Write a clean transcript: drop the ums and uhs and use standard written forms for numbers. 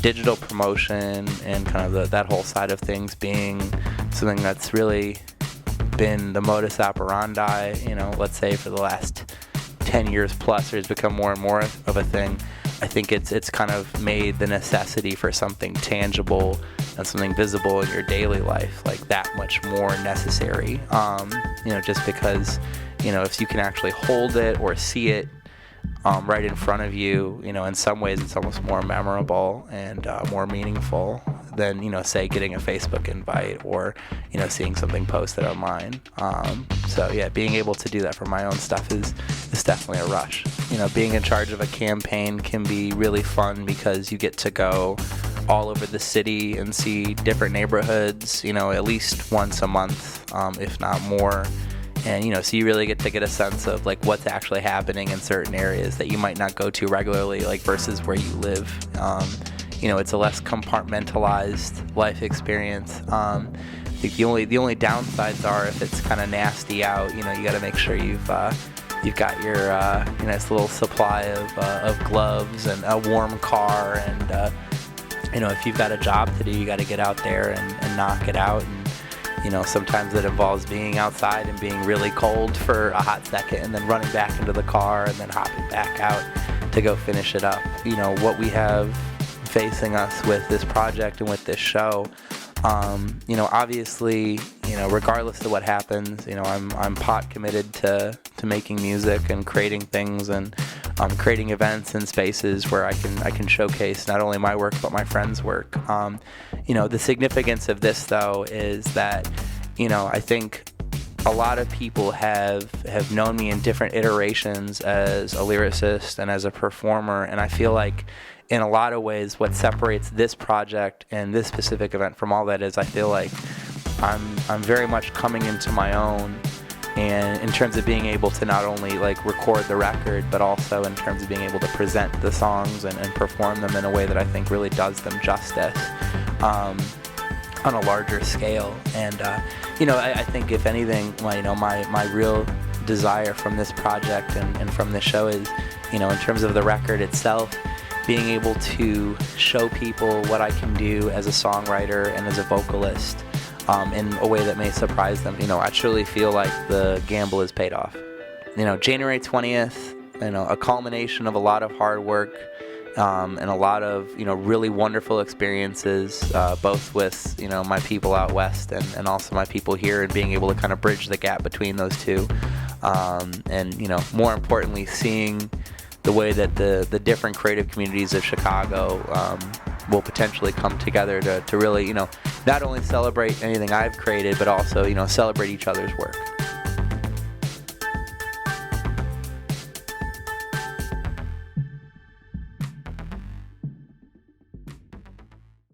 digital promotion and kind of that whole side of things being something that's really been the modus operandi, let's say for the last 10 years plus, or has become more and more of a thing. I think it's kind of made the necessity for something tangible and something visible in your daily life like that much more necessary. Just because, if you can actually hold it or see it right in front of you, in some ways it's almost more memorable and more meaningful than, say getting a Facebook invite or, seeing something posted online. So yeah, being able to do that for my own stuff is definitely a rush. Being in charge of a campaign can be really fun because you get to go all over the city and see different neighborhoods, at least once a month, if not more. And, so you really get a sense of like what's actually happening in certain areas that you might not go to regularly, like versus where you live. It's a less compartmentalized life experience. I think the only downsides are if it's kind of nasty out, you got to make sure you've got your nice little supply of gloves and a warm car, and if you've got a job to do, you got to get out there and knock it out. And sometimes it involves being outside and being really cold for a hot second and then running back into the car and then hopping back out to go finish it up. What we have facing us with this project and with this show, obviously, regardless of what happens, I'm pot committed to making music and creating things and creating events and spaces where I can showcase not only my work but my friends' work. The significance of this though is that, I think a lot of people have known me in different iterations as a lyricist and as a performer, and I feel like in a lot of ways what separates this project and this specific event from all that is I feel like I'm very much coming into my own, and in terms of being able to not only like record the record but also in terms of being able to present the songs and perform them in a way that I think really does them justice on a larger scale. And I think if anything, my real desire from this project and from this show is, in terms of the record itself, being able to show people what I can do as a songwriter and as a vocalist in a way that may surprise them. I truly feel like the gamble is paid off. January 20th, a culmination of a lot of hard work and a lot of, really wonderful experiences, both with, my people out west and also my people here, and being able to kind of bridge the gap between those two. And, more importantly, seeing the way that the different creative communities of Chicago will potentially come together to really, not only celebrate anything I've created, but also, celebrate each other's work.